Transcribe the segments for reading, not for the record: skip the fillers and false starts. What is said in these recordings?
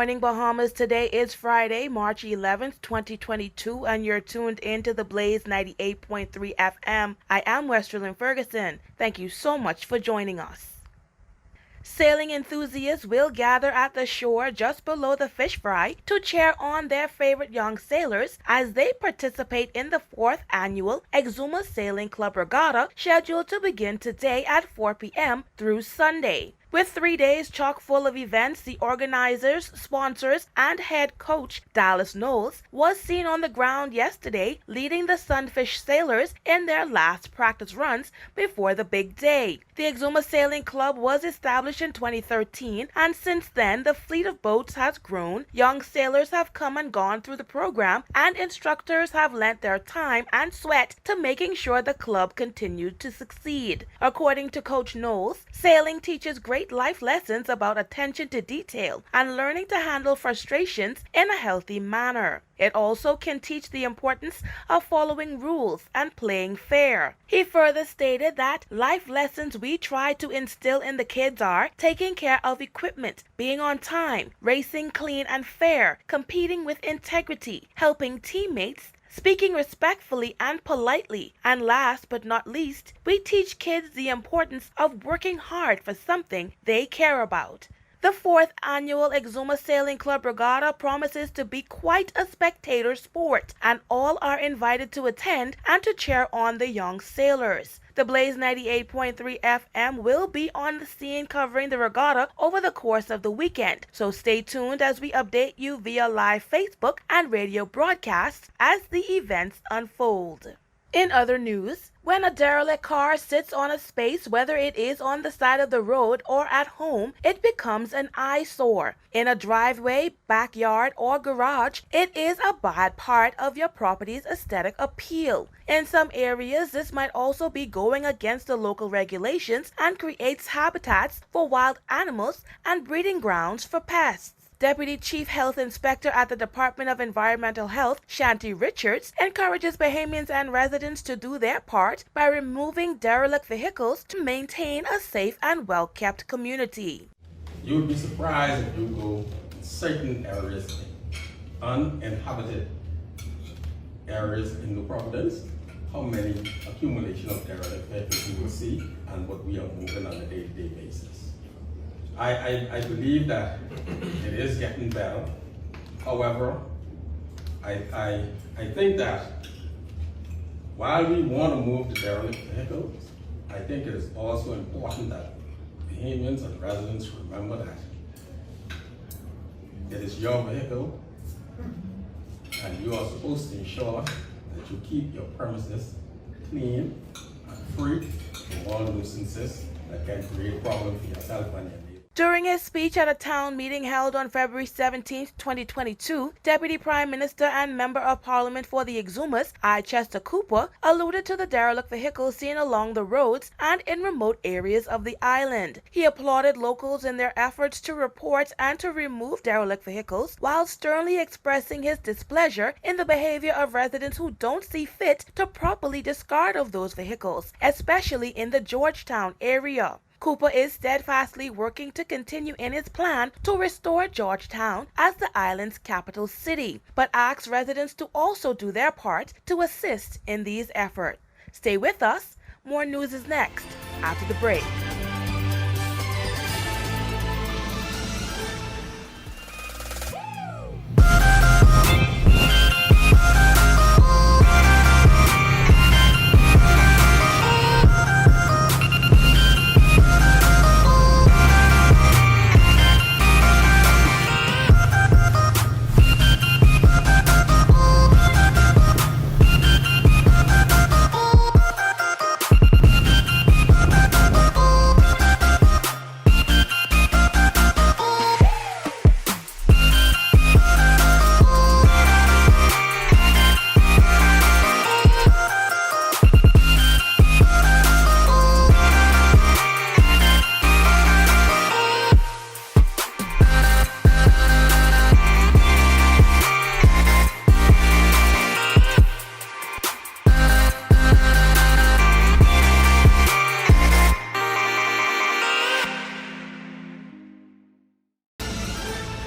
morning, Bahamas. Today is Friday, March 11th, 2022, and you're tuned into the Blaze 98.3 FM. I am Westerlyn Ferguson. Thank you so much for joining us. Sailing enthusiasts will gather at the shore just below the fish fry to cheer on their favorite young sailors as they participate in the 4th annual Exuma Sailing Club Regatta, scheduled to begin today at 4 p.m. through Sunday. With 3 days chock full of events, the organizers, sponsors, and head coach Dallas Knowles was seen on the ground yesterday leading the Sunfish Sailors in their last practice runs before the big day. The Exuma Sailing Club was established in 2013, and since then the fleet of boats has grown. Young sailors have come and gone through the program, and instructors have lent their time and sweat to making sure the club continued to succeed. According to Coach Knowles, sailing teaches great life lessons about attention to detail and learning to handle frustrations in a healthy manner. It also can teach the importance of following rules and playing fair. He further stated that life lessons we try to instill in the kids are taking care of equipment, being on time, racing clean and fair, competing with integrity, helping teammates, speaking respectfully and politely, and last but not least, we teach kids the importance of working hard for something they care about. The 4th annual Exuma Sailing Club Regatta promises to be quite a spectator sport, and all are invited to attend and to cheer on the young sailors. The Blaze 98.3 FM will be on the scene covering the regatta over the course of the weekend, so stay tuned as we update you via live Facebook and radio broadcasts as the events unfold. In other news, when a derelict car sits on a space, whether it is on the side of the road or at home, it becomes an eyesore. In a driveway, backyard, or garage, it is a bad part of your property's aesthetic appeal. In some areas, this might also be going against the local regulations and creates habitats for wild animals and breeding grounds for pests. Deputy Chief Health Inspector at the Department of Environmental Health, Shanti Richards, encourages Bahamians and residents to do their part by removing derelict vehicles to maintain a safe and well-kept community. You would be surprised if you go in certain areas, uninhabited areas in New Providence, how many accumulation of derelict vehicles you will see and what we are moving on a day-to-day basis. I believe that it is getting better. However, I think that while we want to move the derelict vehicles, I think it is also important that Bahamians and residents remember that it is your vehicle and you are supposed to ensure that you keep your premises clean and free from all nuisances that can create problems for yourself and your neighbors. During his speech at a town meeting held on February 17, 2022, Deputy Prime Minister and Member of Parliament for the Exumas, I. Chester Cooper, alluded to the derelict vehicles seen along the roads and in remote areas of the island. He applauded locals in their efforts to report and to remove derelict vehicles, while sternly expressing his displeasure in the behavior of residents who don't see fit to properly discard of those vehicles, especially in the Georgetown area. Cooper is steadfastly working to continue in his plan to restore Georgetown as the island's capital city, but asks residents to also do their part to assist in these efforts. Stay with us. More news is next after the break.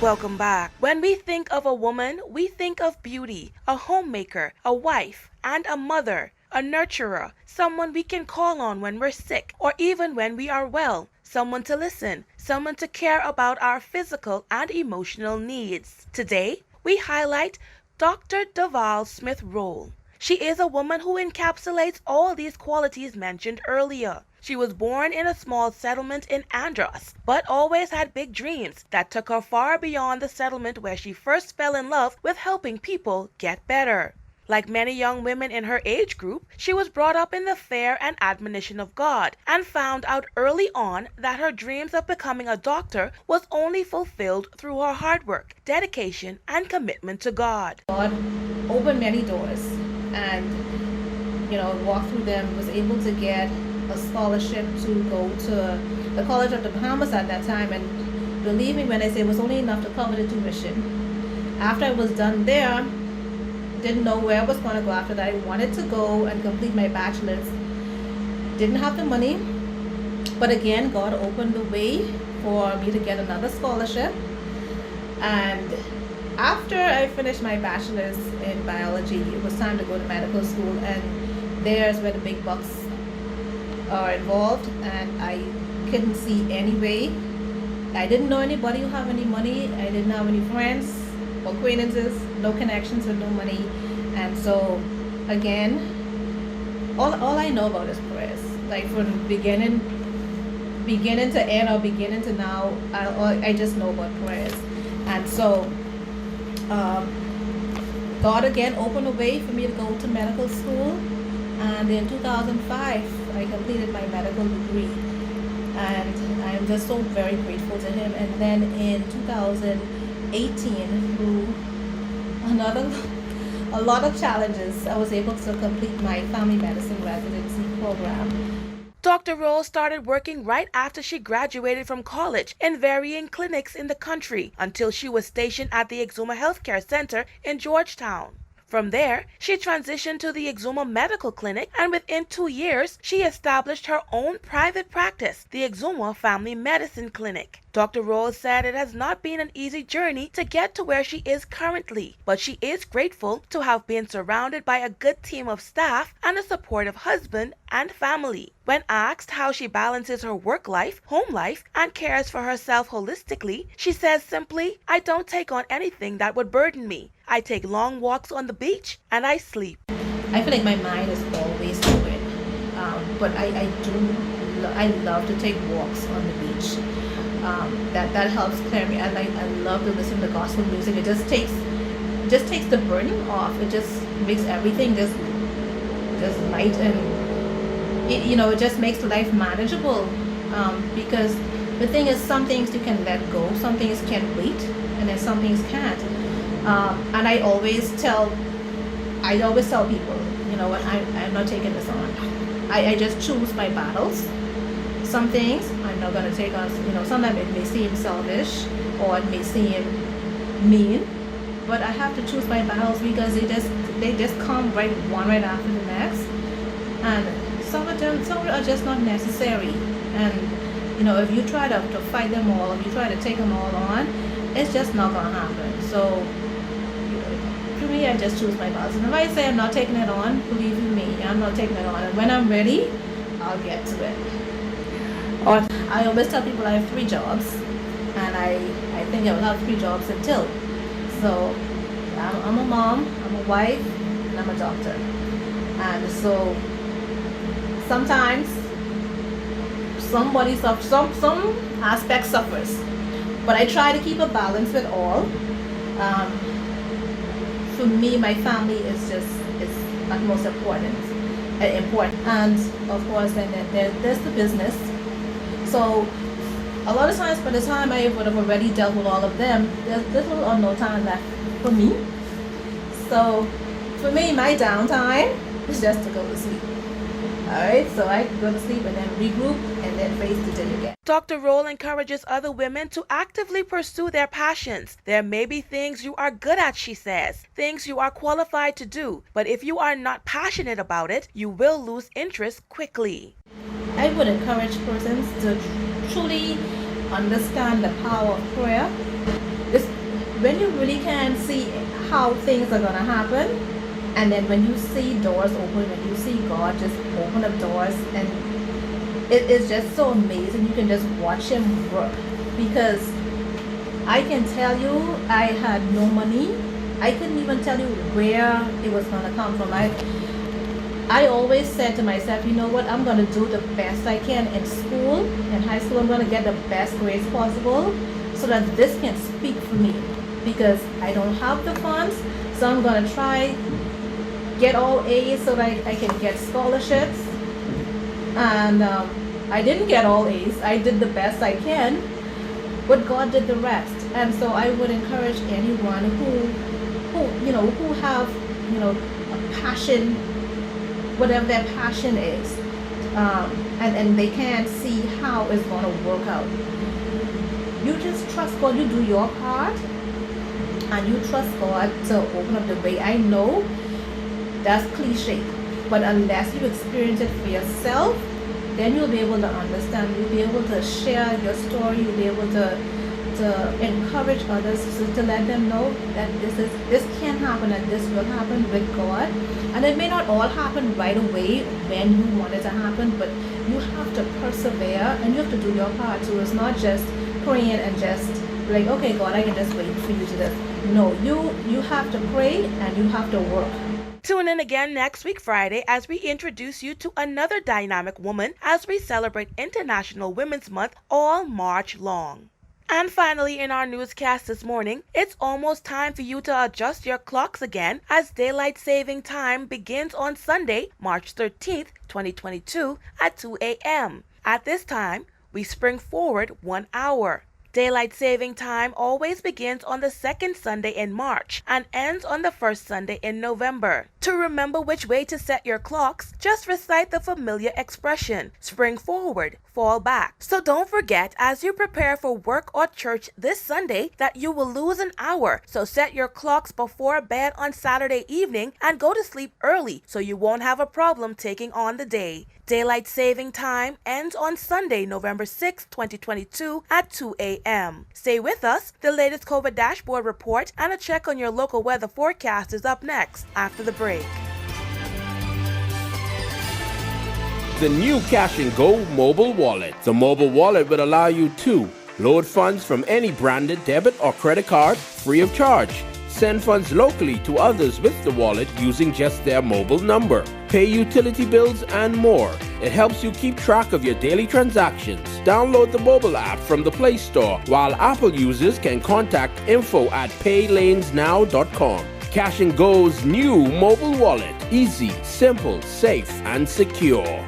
Welcome back. When we think of a woman, we think of beauty, a homemaker, a wife, and a mother, a nurturer, someone we can call on when we're sick or even when we are well, someone to listen, someone to care about our physical and emotional needs. Today, we highlight Dr. Deval Smith Rolle. She is a woman who encapsulates all these qualities mentioned earlier. She was born in a small settlement in Andros, but always had big dreams that took her far beyond the settlement where she first fell in love with helping people get better. Like many young women in her age group, she was brought up in the fear and admonition of God and found out early on that her dreams of becoming a doctor was only fulfilled through her hard work, dedication, and commitment to God. God opened many doors and, walked through them, was able to get a scholarship to go to the College of the Bahamas at that time. And believe me when I say it was only enough to cover the tuition. After I was done there, didn't know where I was going to go after that. I wanted to go and complete my bachelor's. Didn't have the money, but again, God opened the way for me to get another scholarship. And after I finished my bachelor's in biology, it was time to go to medical school, and there's where the big bucks are involved, and I couldn't see any way. I didn't know anybody who have any money. I didn't have any friends, acquaintances, no connections with no money. And so again, all I know about is prayers. Like from beginning to end or beginning to now, I just know about prayers. And so God again opened a way for me to go to medical school, and in 2005 I completed my medical degree, and I'm just so very grateful to him. And then in 2018, through a lot of challenges, I was able to complete my family medicine residency program. Dr. Rolle started working right after she graduated from college in varying clinics in the country until she was stationed at the Exuma Healthcare Center in Georgetown. From there, she transitioned to the Exuma Medical Clinic, and within 2 years, she established her own private practice, the Exuma Family Medicine Clinic. Dr. Rolle said it has not been an easy journey to get to where she is currently, but she is grateful to have been surrounded by a good team of staff and a supportive husband and family. When asked how she balances her work life, home life, and cares for herself holistically, she says simply, "I don't take on anything that would burden me. I take long walks on the beach and I sleep." I feel like my mind is always fluid, but I love to take walks on the beach. That helps clear me. I love to listen to gospel music. It just takes the burden off. It just makes everything just light, and it just makes life manageable. Because the thing is, some things you can let go, some things can wait, and then some things can't. And I always tell people, what, I'm not taking this on. I just choose my battles. Some things I'm not going to take on. Sometimes it may seem selfish or it may seem mean, but I have to choose my battles because they just come right after the next, and some of them are just not necessary. And if you try to fight them all, if you try to take them all on, it's just not going to happen. So for me, I just choose my battles. And if I say I'm not taking it on, believe you me, I'm not taking it on. And when I'm ready, I'll get to it. I always tell people I have 3 jobs, and I think I will have 3 jobs until. So I'm a mom, I'm a wife, and I'm a doctor. And so sometimes somebody suffers, some aspect suffers, but I try to keep a balance with all. For me, my family is utmost important, and of course, then there's the business. So a lot of times, by the time I would have already dealt with all of them, there's little or no time left for me. So for me, my downtime is just to go to sleep. Alright, so I go to sleep and then regroup and then face the day again. Dr. Rolle encourages other women to actively pursue their passions. There may be things you are good at, she says, things you are qualified to do, but if you are not passionate about it, you will lose interest quickly. I would encourage persons to truly understand the power of prayer. when you really can see how things are gonna happen, and then when you see doors open, when you see God just open up doors, and it is just so amazing. You can just watch Him work, because I can tell you, I had no money. I couldn't even tell you where it was gonna come from. I always said to myself, you know what, I'm going to do the best I can in school. In high school, I'm going to get the best grades possible so that this can speak for me, because I don't have the funds. So I'm going to try get all A's so that I can get scholarships. And I didn't get all A's. I did the best I can, but God did the rest. And so I would encourage anyone who have, a passion, whatever their passion is, and they can't see how it's going to work out. You just trust God. You do your part, and you trust God to open up the way. I know that's cliche, but unless you experience it for yourself, then you'll be able to understand. You'll be able to share your story. You'll be able to encourage others, to let them know that this can happen and this will happen with God. And it may not all happen right away when you want it to happen, but you have to persevere and you have to do your part. So it's not just praying and just like, okay, God, I can just wait for you to do this. No, you have to pray and you have to work. Tune in again next week Friday as we introduce you to another dynamic woman as we celebrate International Women's Month all March long. And finally, in our newscast this morning, it's almost time for you to adjust your clocks again as daylight saving time begins on Sunday, March 13th, 2022 at 2 a.m. At this time, we spring forward 1 hour. Daylight saving time always begins on the second Sunday in March and ends on the first Sunday in November. To remember which way to set your clocks, just recite the familiar expression, spring forward, fall back. So don't forget as you prepare for work or church this Sunday that you will lose an hour. So set your clocks before bed on Saturday evening and go to sleep early so you won't have a problem taking on the day. Daylight saving time ends on Sunday, November 6, 2022 at 2 a.m. Stay with us. The latest COVID dashboard report and a check on your local weather forecast is up next after the break. The new Cash and Go mobile wallet. The mobile wallet would allow you to load funds from any branded debit or credit card free of charge. Send funds locally to others with the wallet using just their mobile number. Pay utility bills and more. It helps you keep track of your daily transactions. Download the mobile app from the Play Store, while Apple users can contact info@paylanesnow.com. Cash and Go's new mobile wallet. Easy, simple, safe, and secure.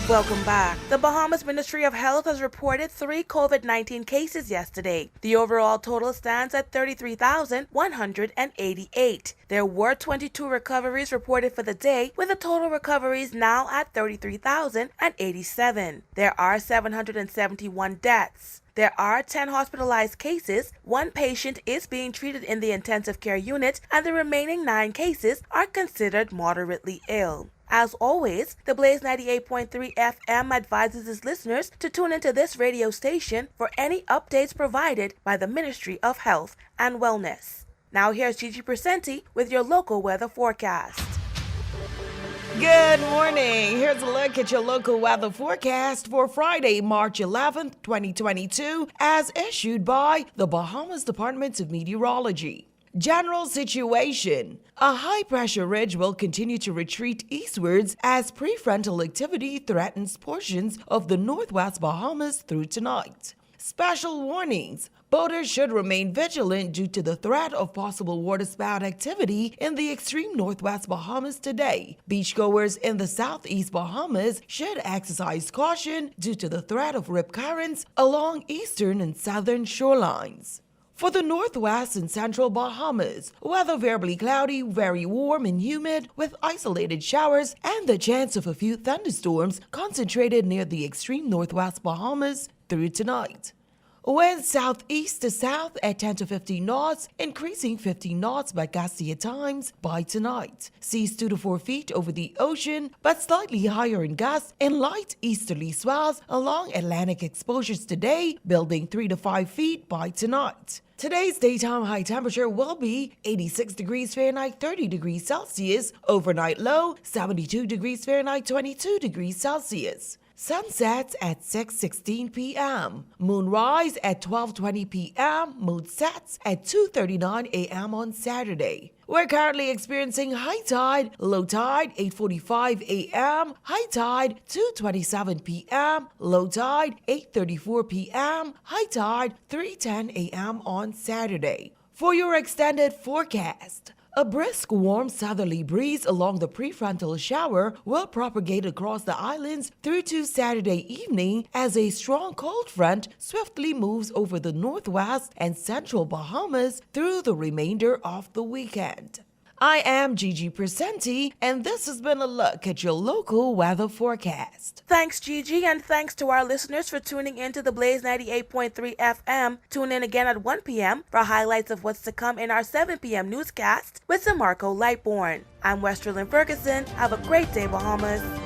Welcome back. The Bahamas Ministry of Health has reported 3 COVID-19 cases yesterday. The overall total stands at 33,188. There were 22 recoveries reported for the day, with the total recoveries now at 33,087. There are 771 deaths. There are 10 hospitalized cases, 1 patient is being treated in the intensive care unit, and the remaining 9 cases are considered moderately ill. As always, the Blaze 98.3 FM advises its listeners to tune into this radio station for any updates provided by the Ministry of Health and Wellness. Now here's Gigi Presenti with your local weather forecast. Good morning. Here's a look at your local weather forecast for Friday, March 11th, 2022, as issued by the Bahamas Department of Meteorology. General situation. A high-pressure ridge will continue to retreat eastwards as prefrontal activity threatens portions of the northwest Bahamas through tonight. Special warnings. Boaters should remain vigilant due to the threat of possible waterspout activity in the extreme northwest Bahamas today. Beachgoers in the southeast Bahamas should exercise caution due to the threat of rip currents along eastern and southern shorelines. For the northwest and central Bahamas, weather variably cloudy, very warm and humid, with isolated showers and the chance of a few thunderstorms concentrated near the extreme northwest Bahamas through tonight. Winds southeast to south at 10 to 15 knots, increasing 15 knots by gusty at times by tonight. Seas 2 to 4 feet over the ocean, but slightly higher in gusts and light easterly swells along Atlantic exposures today, building 3 to 5 feet by tonight. Today's daytime high temperature will be 86 degrees Fahrenheit, 30 degrees Celsius. Overnight low, 72 degrees Fahrenheit, 22 degrees Celsius. Sunsets at 6:16 p.m. Moonrise at 12:20 p.m. Moon sets at 2:39 a.m. on Saturday. We're currently experiencing high tide, low tide 8:45 a.m., high tide 2:27 p.m., low tide 8:34 p.m., high tide 3:10 a.m. on Saturday. For your extended forecast, a brisk, warm southerly breeze along the prefrontal shower will propagate across the islands through to Saturday evening as a strong cold front swiftly moves over the northwest and central Bahamas through the remainder of the weekend. I am Gigi Presenti, and this has been a look at your local weather forecast. Thanks, Gigi, and thanks to our listeners for tuning in to the Blaze 98.3 FM. Tune in again at 1 p.m. for highlights of what's to come in our 7 p.m. newscast with DeMarco Lightbourne. I'm Westerlyn Ferguson. Have a great day, Bahamas.